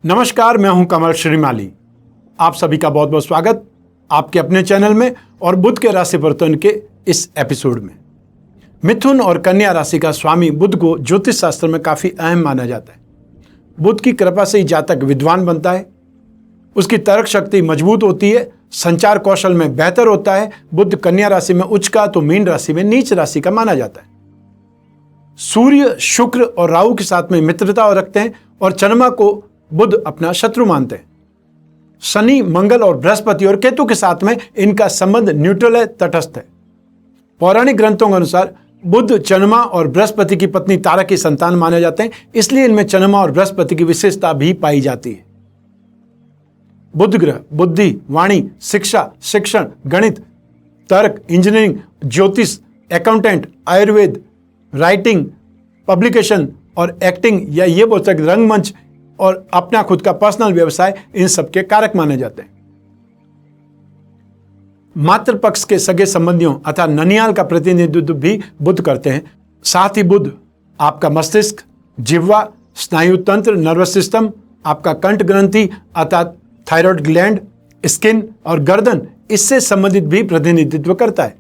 नमस्कार, मैं हूं कमल श्रीमाली। आप सभी का बहुत बहुत स्वागत आपके अपने चैनल में और बुध के राशि परिवर्तन के इस एपिसोड में। मिथुन और कन्या राशि का स्वामी बुध को ज्योतिष शास्त्र में काफी अहम माना जाता है। बुध की कृपा से ही जातक विद्वान बनता है, उसकी तर्क शक्ति मजबूत होती है, संचार कौशल में बेहतर होता है। बुध कन्या राशि में उच्च का तो मीन राशि में नीच राशि का माना जाता है। सूर्य, शुक्र और राहु के साथ में मित्रता रखते हैं और चंद्रमा को बुध अपना शत्रु मानते हैं। शनि, मंगल और बृहस्पति और केतु के साथ में इनका संबंध न्यूट्रल है, तटस्थ है। पौराणिक ग्रंथों के अनुसार बुध चंद्रमा और बृहस्पति की पत्नी तारा की संतान माने जाते हैं, इसलिए इनमें चंद्रमा और बृहस्पति की विशेषता भी पाई जाती है। बुध ग्रह बुद्धि, वाणी, शिक्षा, शिक्षण, गणित, तर्क, इंजीनियरिंग, ज्योतिष, अकाउंटेंट, आयुर्वेद, राइटिंग, पब्लिकेशन और एक्टिंग या ये बोल सकते रंगमंच और अपना खुद का पर्सनल व्यवसाय, इन सबके कारक माने जाते हैं। मातृ पक्ष के सगे संबंधियों अर्थात ननियाल का प्रतिनिधित्व भी बुध करते हैं। साथ ही बुध आपका मस्तिष्क, जिह्वा, स्नायु तंत्र, नर्वस सिस्टम, आपका कंठ ग्रंथि अर्थात थायराइड ग्लैंड, स्किन और गर्दन, इससे संबंधित भी प्रतिनिधित्व करता है।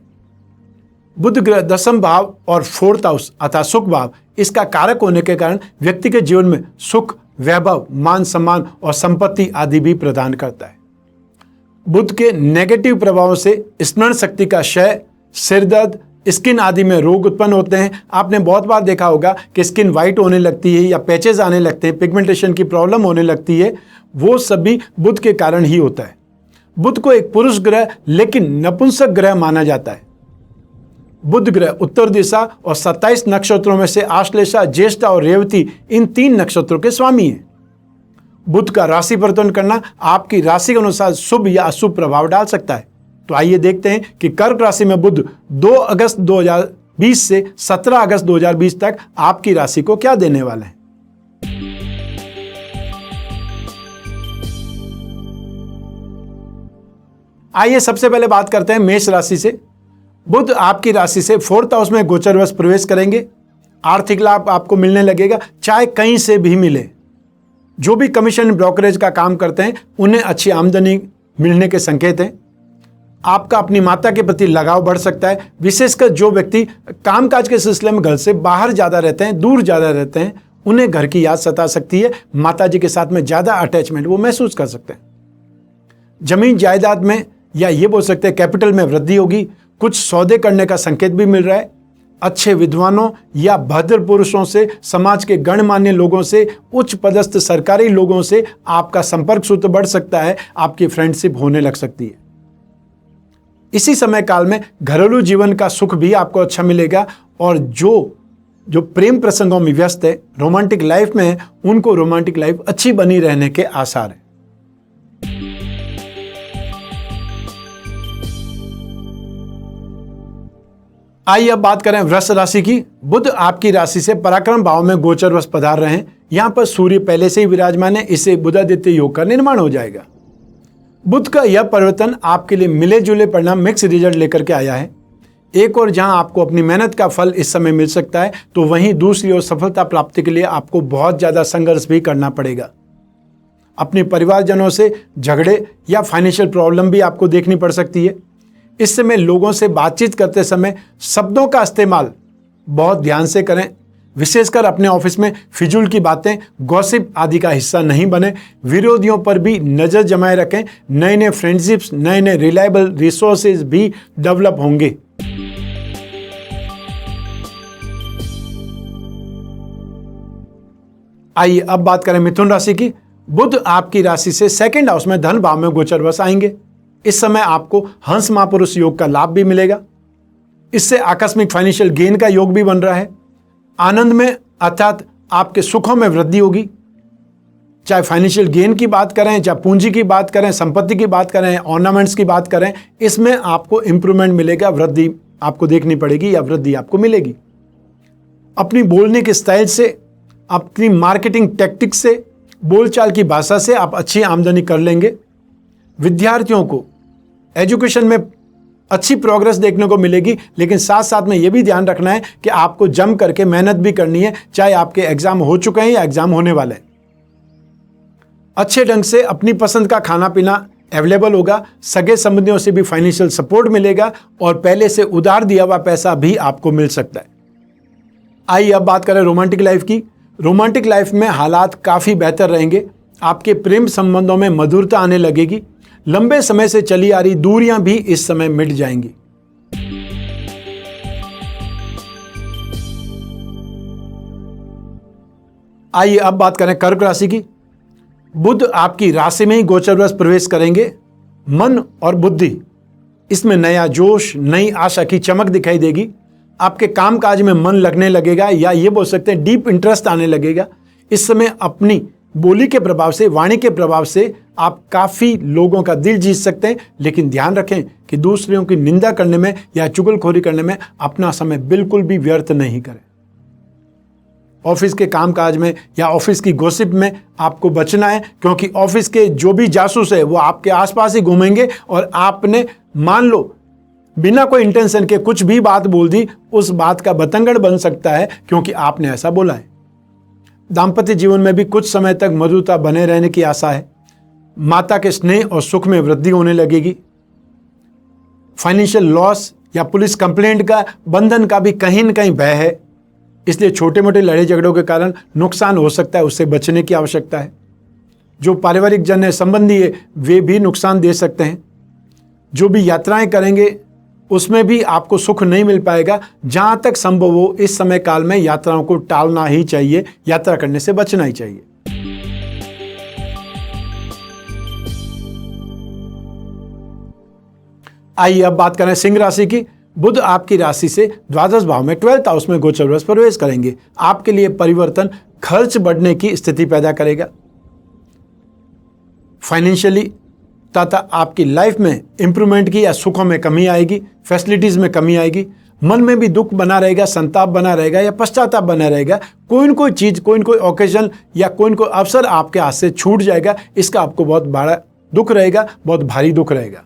बुध ग्रह दशम भाव और फोर्थ हाउस अर्थात सुख भाव, इसका कारक होने के कारण व्यक्ति के जीवन में सुख, वैभव, मान सम्मान और संपत्ति आदि भी प्रदान करता है। बुध के नेगेटिव प्रभावों से स्मरण शक्ति का क्षय, सिर दर्द, स्किन आदि में रोग उत्पन्न होते हैं। आपने बहुत बार देखा होगा कि स्किन वाइट होने लगती है या पैचेस आने लगते हैं, पिगमेंटेशन की प्रॉब्लम होने लगती है, वो सभी बुध के कारण ही होता है। बुध को एक पुरुष ग्रह लेकिन नपुंसक ग्रह माना जाता है। बुध ग्रह उत्तर दिशा और 27 नक्षत्रों में से आश्लेषा, ज्येष्ठा और रेवती, इन 3 नक्षत्रों के स्वामी हैं। बुध का राशि परिवर्तन करना आपकी राशि के अनुसार शुभ या अशुभ प्रभाव डाल सकता है। तो आइए देखते हैं कि कर्क राशि में बुध 2 अगस्त 2020 से 17 अगस्त 2020 तक आपकी राशि को क्या देने वाले हैं। आइए सबसे पहले बात करते हैं मेष राशि से। बुध आपकी राशि से 4th हाउस में गोचरवश प्रवेश करेंगे। आर्थिक लाभ आपको मिलने लगेगा, चाहे कहीं से भी मिले। जो भी कमीशन ब्रोकरेज का काम करते हैं उन्हें अच्छी आमदनी मिलने के संकेत हैं। आपका अपनी माता के प्रति लगाव बढ़ सकता है, विशेषकर जो व्यक्ति कामकाज के सिलसिले में घर से बाहर ज्यादा रहते हैं, दूर ज्यादा रहते हैं, उन्हें घर की याद सता सकती है। माता जी के साथ में ज्यादा अटैचमेंट वो महसूस कर सकते हैं। जमीन जायदाद में या ये बोल सकते हैं कैपिटल में वृद्धि होगी। कुछ सौदे करने का संकेत भी मिल रहा है। अच्छे विद्वानों या भद्र पुरुषों से, समाज के गणमान्य लोगों से, उच्च पदस्थ सरकारी लोगों से आपका संपर्क सूत्र बढ़ सकता है, आपकी फ्रेंडशिप होने लग सकती है। इसी समय काल में घरेलू जीवन का सुख भी आपको अच्छा मिलेगा और जो प्रेम प्रसंगों में व्यस्त है, रोमांटिक लाइफ में है, उनको रोमांटिक लाइफ अच्छी बनी रहने के आसार है। आइए अब बात करें वृष राशि की। बुध आपकी राशि से पराक्रम भाव में गोचरवश पधार रहे हैं। यहां पर सूर्य पहले से ही विराजमान है, इससे बुधादित्य योग का निर्माण हो जाएगा। बुध का यह परिवर्तन आपके लिए मिले जुले परिणाम, मिक्स रिजल्ट लेकर के आया है। एक और जहां आपको अपनी मेहनत का फल इस समय मिल सकता है, तो वहीं दूसरी ओर सफलता प्राप्ति के लिए आपको बहुत ज्यादा संघर्ष भी करना पड़ेगा। अपने परिवारजनों से झगड़े या फाइनेंशियल प्रॉब्लम भी आपको देखनी पड़ सकती है। इस समय लोगों से बातचीत करते समय शब्दों का इस्तेमाल बहुत ध्यान से करें। विशेषकर अपने ऑफिस में फिजूल की बातें, गॉसिप आदि का हिस्सा नहीं बने। विरोधियों पर भी नजर जमाए रखें। नए नए फ्रेंडशिप्स, नए नए रिलायबल रिसोर्सेज भी डेवलप होंगे। आइए अब बात करें मिथुन राशि की। बुध आपकी राशि से 2nd हाउस में धन भाव में गोचरवश आएंगे। इस समय आपको हंस महापुरुष योग का लाभ भी मिलेगा। इससे आकस्मिक फाइनेंशियल गेन का योग भी बन रहा है। आनंद में अर्थात आपके सुखों में वृद्धि होगी। चाहे फाइनेंशियल गेन की बात करें, चाहे पूंजी की बात करें, संपत्ति की बात करें, ऑर्नामेंट्स की बात करें, इसमें आपको इंप्रूवमेंट मिलेगा, वृद्धि आपको देखनी पड़ेगी या वृद्धि आपको मिलेगी। अपनी बोलने के स्टाइल से, अपनी मार्केटिंग टेक्टिक्स से, बोलचाल की भाषा से आप अच्छी आमदनी कर लेंगे। विद्यार्थियों को एजुकेशन में अच्छी प्रोग्रेस देखने को मिलेगी, लेकिन साथ साथ में यह भी ध्यान रखना है कि आपको जम करके मेहनत भी करनी है, चाहे आपके एग्जाम हो चुके हैं या एग्जाम होने वाले हैं। अच्छे ढंग से अपनी पसंद का खाना पीना अवेलेबल होगा, सगे संबंधियों से भी फाइनेंशियल सपोर्ट मिलेगा और पहले से उधार दिया हुआ पैसा भी आपको मिल सकता है। आइए अब बात करें रोमांटिक लाइफ की। रोमांटिक लाइफ में हालात काफ़ी बेहतर रहेंगे। आपके प्रेम संबंधों में मधुरता आने लगेगी। लंबे समय से चली आ रही दूरियां भी इस समय मिट जाएंगी। आइए अब बात करें कर्क राशि की। बुध आपकी राशि में ही गोचरवश प्रवेश करेंगे। मन और बुद्धि इसमें नया जोश, नई आशा की चमक दिखाई देगी। आपके कामकाज में मन लगने लगेगा, या ये बोल सकते हैं डीप इंटरेस्ट आने लगेगा। इस समय अपनी बोली के प्रभाव से, वाणी के प्रभाव से आप काफी लोगों का दिल जीत सकते हैं, लेकिन ध्यान रखें कि दूसरों की निंदा करने में या चुगलखोरी करने में अपना समय बिल्कुल भी व्यर्थ नहीं करें। ऑफिस के कामकाज में या ऑफिस की गॉसिप में आपको बचना है, क्योंकि ऑफिस के जो भी जासूस है वो आपके आसपास ही घूमेंगे और आपने मान लो बिना कोई इंटेंशन के कुछ भी बात बोल दी, उस बात का बतंगड़ बन सकता है, क्योंकि आपने ऐसा बोला है। दाम्पत्य जीवन में भी कुछ समय तक मधुरता बने रहने की आशा है। माता के स्नेह और सुख में वृद्धि होने लगेगी। फाइनेंशियल लॉस या पुलिस कंप्लेंट का, बंधन का भी कहीं न कहीं भय है, इसलिए छोटे मोटे लड़ाई झगड़ों के कारण नुकसान हो सकता है, उससे बचने की आवश्यकता है। जो पारिवारिक जन है, संबंधी है, वे भी नुकसान दे सकते हैं। जो भी यात्राएं करेंगे उसमें भी आपको सुख नहीं मिल पाएगा। जहां तक संभव हो इस समय काल में यात्राओं को टालना ही चाहिए, यात्रा करने से बचना ही चाहिए। आइए अब बात करें सिंह राशि की। बुध आपकी राशि से द्वादश भाव में 12th हाउस में गोचरवश प्रवेश करेंगे। आपके लिए परिवर्तन खर्च बढ़ने की स्थिति पैदा करेगा। फाइनेंशियली तथा आपकी लाइफ में इंप्रूवमेंट की या सुखों में कमी आएगी, फैसिलिटीज में कमी आएगी। मन में भी दुख बना रहेगा, संताप बना रहेगा या पश्चाताप बना रहेगा। कोई न कोई चीज, कोई न कोई ओकेजन या कोई न कोई अवसर आपके हाथ से छूट जाएगा। इसका आपको बहुत बड़ा दुख रहेगा, बहुत भारी दुख रहेगा।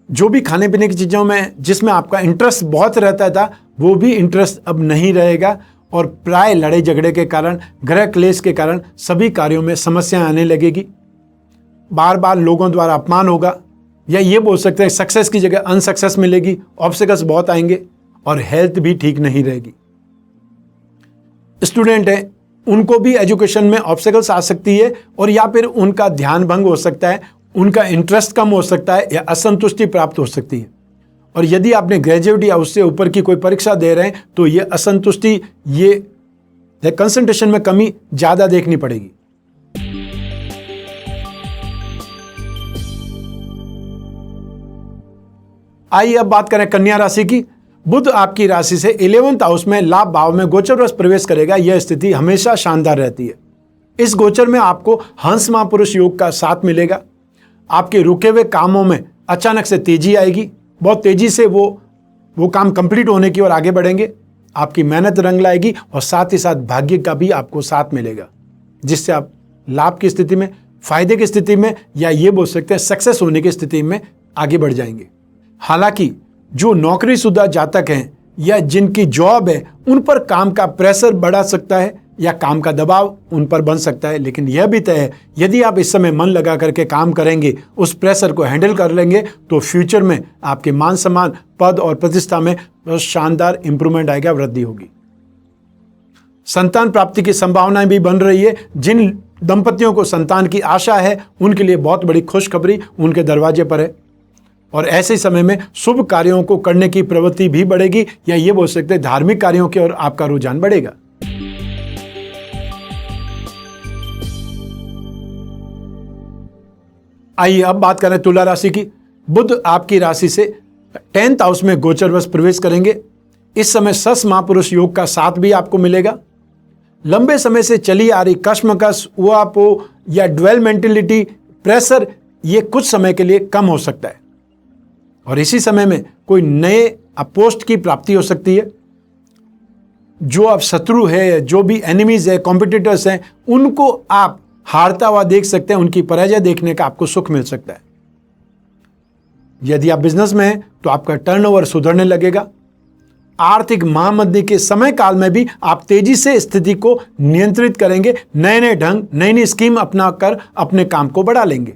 जो भी खाने पीने की चीज़ों में जिसमें आपका इंटरेस्ट बहुत रहता था, वो भी इंटरेस्ट अब नहीं रहेगा और प्राय लड़ाई झगड़े के कारण, गृह क्लेश के कारण सभी कार्यों में समस्याएं आने लगेगी। बार बार लोगों द्वारा अपमान होगा, या ये बोल सकते हैं सक्सेस की जगह अनसक्सेस मिलेगी। ऑब्स्टिकल्स बहुत आएंगे और हेल्थ भी ठीक नहीं रहेगी। स्टूडेंट हैं, उनको भी एजुकेशन में ऑब्स्टिकल्स आ सकती है और या फिर उनका ध्यान भंग हो सकता है, उनका इंटरेस्ट कम हो सकता है या असंतुष्टि प्राप्त हो सकती है। और यदि आपने ग्रेजुएट या उससे ऊपर की कोई परीक्षा दे रहे हैं तो ये असंतुष्टि, ये कंसंट्रेशन में कमी ज्यादा देखनी पड़ेगी। आइए अब बात करें कन्या राशि की। बुध आपकी राशि से 11th हाउस में लाभ भाव में गोचरवश प्रवेश करेगा। यह स्थिति हमेशा शानदार रहती है। इस गोचर में आपको हंस महापुरुष योग का साथ मिलेगा। आपके रुके हुए कामों में अचानक से तेजी आएगी। बहुत तेजी से वो काम कंप्लीट होने की ओर आगे बढ़ेंगे। आपकी मेहनत रंग लाएगी और साथ ही साथ भाग्य का भी आपको साथ मिलेगा, जिससे आप लाभ की स्थिति में, फायदे की स्थिति में, या ये बोल सकते हैं सक्सेस होने की स्थिति में आगे बढ़ जाएंगे। हालांकि जो नौकरीशुदा जातक हैं या जिनकी जॉब है, उन पर काम का प्रेशर बढ़ा सकता है या काम का दबाव उन पर बन सकता है। लेकिन यह भी तय है, यदि आप इस समय मन लगा करके काम करेंगे, उस प्रेशर को हैंडल कर लेंगे, तो फ्यूचर में आपके मान सम्मान, पद और प्रतिष्ठा में शानदार इंप्रूवमेंट आएगा, वृद्धि होगी। संतान प्राप्ति की संभावनाएं भी बन रही है। जिन दंपतियों को संतान की आशा है, उनके लिए बहुत बड़ी खुशखबरी उनके दरवाजे पर है। और ऐसे समय में शुभ कार्यों को करने की प्रवृत्ति भी बढ़ेगी, या ये बोल सकते हैं धार्मिक कार्यों की ओर आपका रुझान बढ़ेगा। आइए अब बात करें तुला राशि की। बुध आपकी राशि से 10th हाउस में गोचरवश प्रवेश करेंगे। इस समय सस महापुरुष योग का साथ भी आपको मिलेगा। लंबे समय से चली आ रही कश्मकश, उहापोह या ड्वेल मेंटेलिटी, प्रेशर, ये कुछ समय के लिए कम हो सकता है और इसी समय में कोई नए पोस्ट की प्राप्ति हो सकती है। जो आप शत्रु है, जो भी एनिमीज है, कॉम्पिटिटर्स हैं, उनको आप हारता हुआ देख सकते हैं। उनकी पराजय देखने का आपको सुख मिल सकता है। यदि आप बिजनेस में हैं तो आपका टर्नओवर सुधरने लगेगा। आर्थिक महामंदी के समय काल में भी आप तेजी से स्थिति को नियंत्रित करेंगे, नए नए ढंग, नई नई स्कीम अपनाकर अपने काम को बढ़ा लेंगे।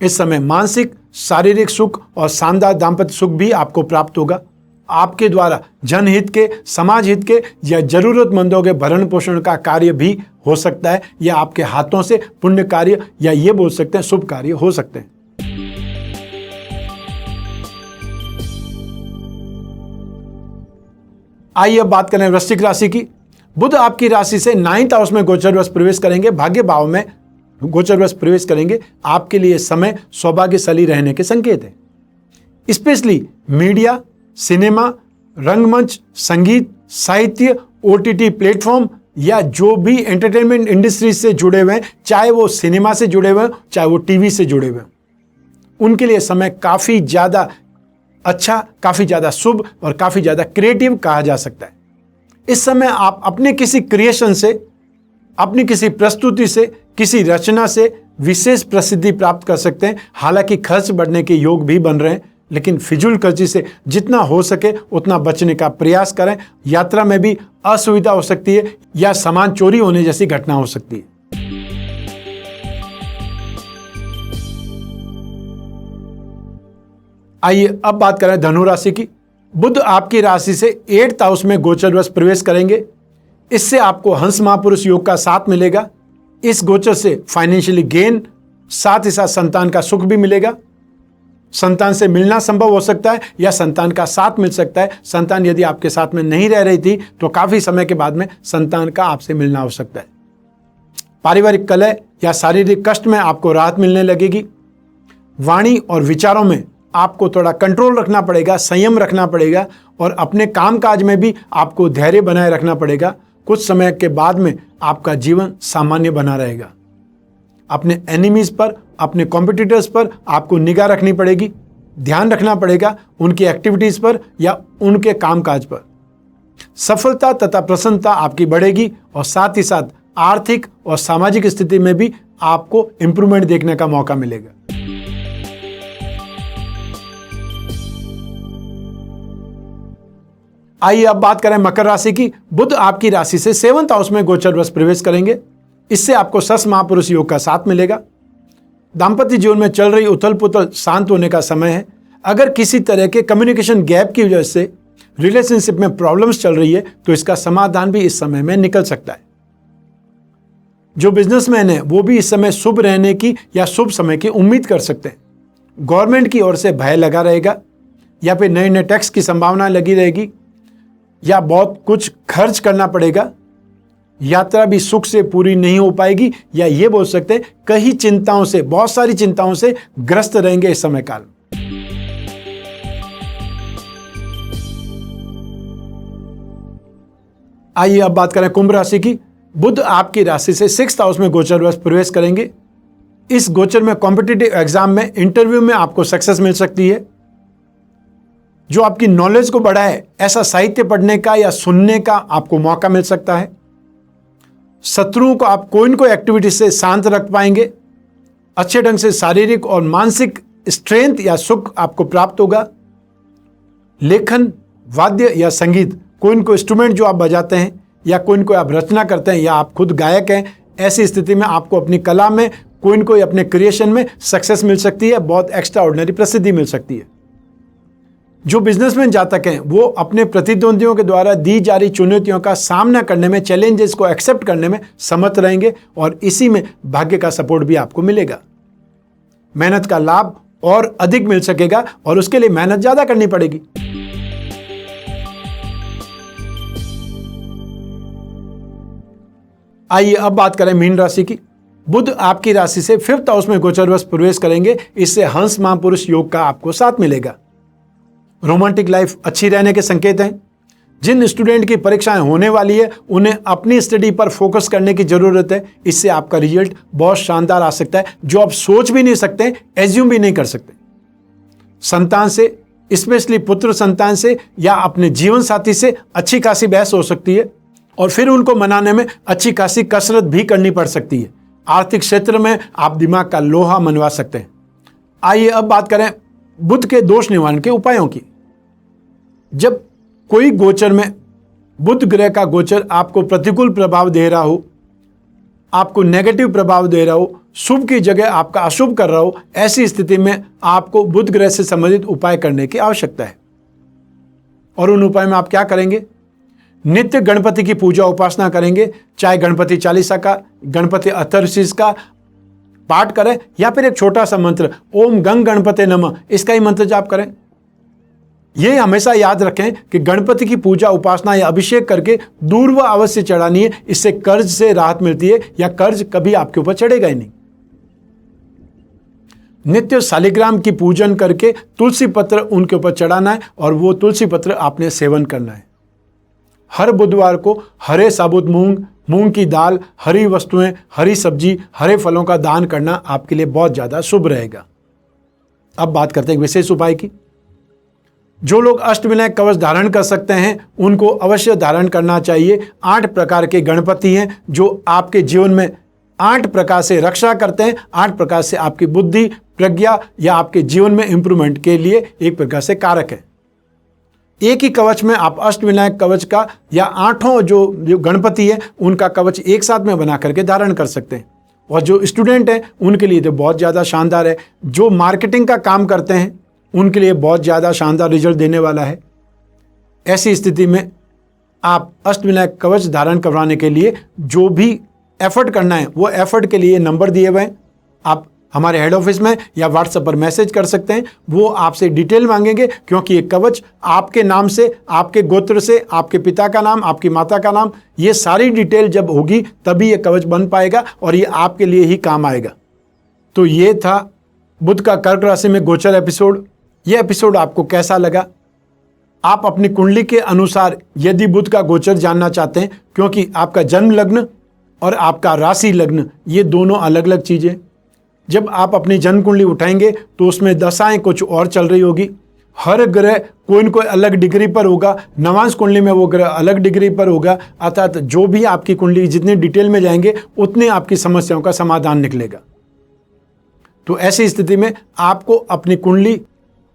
इस समय मानसिक, शारीरिक सुख और शानदार दाम्पत्य सुख भी आपको प्राप्त होगा। आपके द्वारा जनहित के, समाज हित के या जरूरतमंदों के भरण पोषण का कार्य भी हो सकता है, या आपके हाथों से पुण्य कार्य, या ये बोल सकते हैं शुभ कार्य हो सकते हैं। आइए अब बात करें वृश्चिक राशि की। बुध आपकी राशि से 9th हाउस में गोचरवश प्रवेश करेंगे, भाग्य भाव में गोचरवश प्रवेश करेंगे। आपके लिए समय सौभाग्यशाली रहने के संकेत है। स्पेशली मीडिया, सिनेमा, रंगमंच, संगीत, साहित्य, OTT प्लेटफॉर्म या जो भी एंटरटेनमेंट इंडस्ट्री से जुड़े हुए हैं, चाहे वो सिनेमा से जुड़े हुए हैं, चाहे वो टीवी से जुड़े हुए हैं, उनके लिए समय काफी ज्यादा अच्छा, काफी ज्यादा शुभ और काफी ज्यादा क्रिएटिव कहा जा सकता है। इस समय आप अपने किसी क्रिएशन से, अपनी किसी प्रस्तुति से, किसी रचना से विशेष प्रसिद्धि प्राप्त कर सकते हैं। हालांकि खर्च बढ़ने के योग भी बन रहे हैं, लेकिन फिजूल खर्ची से जितना हो सके उतना बचने का प्रयास करें। यात्रा में भी असुविधा हो सकती है या सामान चोरी होने जैसी घटना हो सकती है। आइए अब बात करें धनु राशि की। बुध आपकी राशि से 8th हाउस में गोचरवश प्रवेश करेंगे। इससे आपको हंस महापुरुष योग का साथ मिलेगा। इस गोचर से फाइनेंशियली गेन, साथ ही साथ संतान का सुख भी मिलेगा। संतान से मिलना संभव हो सकता है या संतान का साथ मिल सकता है। संतान यदि आपके साथ में नहीं रह रही थी तो काफी समय के बाद में संतान का आपसे मिलना हो सकता है। पारिवारिक कलह या शारीरिक कष्ट में आपको राहत मिलने लगेगी। वाणी और विचारों में आपको थोड़ा कंट्रोल रखना पड़ेगा, संयम रखना पड़ेगा, और अपने कामकाज में भी आपको धैर्य बनाए रखना पड़ेगा। कुछ समय के बाद में आपका जीवन सामान्य बना रहेगा। अपने एनिमीज पर, अपने कॉम्पिटिटर्स पर आपको निगाह रखनी पड़ेगी, ध्यान रखना पड़ेगा उनकी एक्टिविटीज पर या उनके कामकाज पर। सफलता तथा प्रसन्नता आपकी बढ़ेगी और साथ ही साथ आर्थिक और सामाजिक स्थिति में भी आपको इंप्रूवमेंट देखने का मौका मिलेगा। आइए अब बात करें मकर राशि की। बुध आपकी राशि से 7th हाउस में गोचरवश प्रवेश करेंगे। इससे आपको सस महापुरुष योग का साथ मिलेगा। दाम्पत्य जीवन में चल रही उथल पुथल शांत होने का समय है। अगर किसी तरह के कम्युनिकेशन गैप की वजह से रिलेशनशिप में प्रॉब्लम्स चल रही है तो इसका समाधान भी इस समय में निकल सकता है। जो बिजनेसमैन है वो भी इस समय शुभ रहने की या शुभ समय की उम्मीद कर सकते हैं। गवर्नमेंट की ओर से भय लगा रहेगा या फिर नए नए टैक्स की संभावना लगी रहेगी या बहुत कुछ खर्च करना पड़ेगा। यात्रा भी सुख से पूरी नहीं हो पाएगी, या ये बोल सकते हैं कई चिंताओं से, बहुत सारी चिंताओं से ग्रस्त रहेंगे इस समय काल। आइए अब बात करें कुंभ राशि की। बुध आपकी राशि से 6th हाउस में गोचरवश प्रवेश करेंगे। इस गोचर में कॉम्पिटिटिव एग्जाम में, इंटरव्यू में आपको सक्सेस मिल सकती है। जो आपकी नॉलेज को बढ़ाए ऐसा साहित्य पढ़ने का या सुनने का आपको मौका मिल सकता है। शत्रुओं को आप कोई न कोई एक्टिविटी से शांत रख पाएंगे। अच्छे ढंग से शारीरिक और मानसिक स्ट्रेंथ या सुख आपको प्राप्त होगा। लेखन, वाद्य या संगीत, कोई न कोई इंस्ट्रूमेंट जो आप बजाते हैं या कोई न कोई आप रचना करते हैं या आप खुद गायक हैं, ऐसी स्थिति में आपको अपनी कला में, कोई न कोई अपने क्रिएशन में सक्सेस मिल सकती है। बहुत एक्स्ट्रा ऑर्डिनरी प्रसिद्धि मिल सकती है। जो बिजनेसमैन जातक हैं वो अपने प्रतिद्वंदियों के द्वारा दी जा रही चुनौतियों का सामना करने में, चैलेंजेस को एक्सेप्ट करने में समर्थ रहेंगे और इसी में भाग्य का सपोर्ट भी आपको मिलेगा। मेहनत का लाभ और अधिक मिल सकेगा और उसके लिए मेहनत ज्यादा करनी पड़ेगी। आइए अब बात करें मीन राशि की। बुध आपकी राशि से 5th हाउस में गोचरवश प्रवेश करेंगे। इससे हंस महापुरुष योग का आपको साथ मिलेगा। रोमांटिक लाइफ अच्छी रहने के संकेत हैं। जिन स्टूडेंट की परीक्षाएं होने वाली है उन्हें अपनी स्टडी पर फोकस करने की जरूरत है। इससे आपका रिजल्ट बहुत शानदार आ सकता है, जो आप सोच भी नहीं सकते, एज्यूम भी नहीं कर सकते। संतान से, स्पेशली पुत्र संतान से या अपने जीवन साथी से अच्छी खासी बहस हो सकती है और फिर उनको मनाने में अच्छी खासी कसरत भी करनी पड़ सकती है। आर्थिक क्षेत्र में आप दिमाग का लोहा मनवा सकते हैं। आइए अब बात करें बुध के दोष निवारण के उपायों की। जब कोई गोचर में बुध ग्रह का गोचर आपको प्रतिकूल प्रभाव दे रहा हो, आपको नेगेटिव प्रभाव दे रहा हो, शुभ की जगह आपका अशुभ कर रहा हो, ऐसी स्थिति में आपको बुध ग्रह से संबंधित उपाय करने की आवश्यकता है। और उन उपाय में आप क्या करेंगे? नित्य गणपति की पूजा उपासना करेंगे, चाहे गणपति चालीसा का, गणपति अथर्वशीष का पाठ करें या फिर एक छोटा सा मंत्र ओम गंग गणपते नमः, इसका ही मंत्र जाप करें। ये हमेशा याद रखें कि गणपति की पूजा उपासना या अभिषेक करके दूर्वा अवश्य चढ़ानी है। इससे कर्ज से राहत मिलती है या कर्ज कभी आपके ऊपर चढ़ेगा ही नहीं। नित्य शालिग्राम की पूजन करके तुलसी पत्र उनके ऊपर चढ़ाना है और वो तुलसी पत्र आपने सेवन करना है। हर बुधवार को हरे साबुत मूंग की दाल, हरी वस्तुएं, हरी सब्जी, हरे फलों का दान करना आपके लिए बहुत ज्यादा शुभ रहेगा। अब बात करते हैं विशेष उपाय की। जो लोग अष्टविनायक कवच धारण कर सकते हैं उनको अवश्य धारण करना चाहिए। 8 प्रकार के गणपति हैं जो आपके जीवन में 8 प्रकार से रक्षा करते हैं, 8 प्रकार से आपकी बुद्धि, प्रज्ञा या आपके जीवन में इंप्रूवमेंट के लिए एक प्रकार से कारक है। एक ही कवच में आप अष्टविनायक कवच का या 8 जो गणपति है उनका कवच एक साथ में बना करके धारण कर सकते हैं। और जो स्टूडेंट हैं उनके लिए तो बहुत ज़्यादा शानदार है। जो मार्केटिंग का काम करते हैं उनके लिए बहुत ज़्यादा शानदार रिजल्ट देने वाला है। ऐसी स्थिति में आप अष्टविनायक कवच धारण करवाने के लिए जो भी एफर्ट करना है वो एफर्ट के लिए नंबर दिए हुए हैं। आप हमारे हेड ऑफिस में या व्हाट्सएप पर मैसेज कर सकते हैं। वो आपसे डिटेल मांगेंगे क्योंकि ये कवच आपके नाम से, आपके गोत्र से, आपके पिता का नाम, आपकी माता का नाम, ये सारी डिटेल जब होगी तभी ये कवच बन पाएगा और ये आपके लिए ही काम आएगा। तो ये था बुध का कर्क राशि में गोचर एपिसोड। ये एपिसोड आपको कैसा लगा? आप अपनी कुंडली के अनुसार यदि बुध का गोचर जानना चाहते हैं, क्योंकि आपका जन्म लग्न और आपका राशि लग्न ये दोनों अलग अलग चीज़ें। जब आप अपनी जन्म कुंडली उठाएंगे तो उसमें दशाएं कुछ और चल रही होगी। हर ग्रह कोई न कोई अलग डिग्री पर होगा। नवांश कुंडली में वो ग्रह अलग डिग्री पर होगा। अर्थात जो भी आपकी कुंडली जितनी डिटेल में जाएंगे उतने आपकी समस्याओं का समाधान निकलेगा। तो ऐसी स्थिति में आपको अपनी कुंडली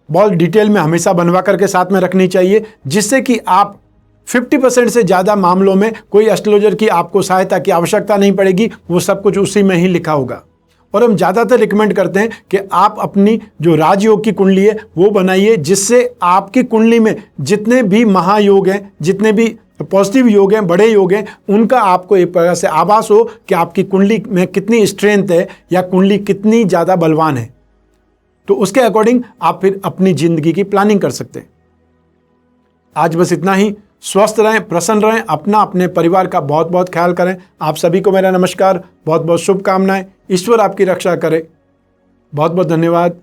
बहुत डिटेल में हमेशा बनवा करके साथ में रखनी चाहिए, जिससे कि आप 50% से ज़्यादा मामलों में कोई एस्ट्रोलॉजर की आपको सहायता की आवश्यकता नहीं पड़ेगी। वो सब कुछ उसी में ही लिखा होगा। और हम ज़्यादातर रिकमेंड करते हैं कि आप अपनी जो राजयोग की कुंडली है वो बनाइए, जिससे आपकी कुंडली में जितने भी महायोग हैं, जितने भी पॉजिटिव योग हैं, बड़े योग हैं, उनका आपको एक प्रकार से आभास हो कि आपकी कुंडली में कितनी स्ट्रेंथ है या कुंडली कितनी ज़्यादा बलवान है। तो उसके अकॉर्डिंग आप फिर अपनी जिंदगी की प्लानिंग कर सकते हैं। आज बस इतना ही। स्वस्थ रहें, प्रसन्न रहें, अपने परिवार का बहुत बहुत ख्याल करें। आप सभी को मेरा नमस्कार, बहुत बहुत शुभकामनाएं। ईश्वर आपकी रक्षा करे। बहुत बहुत धन्यवाद।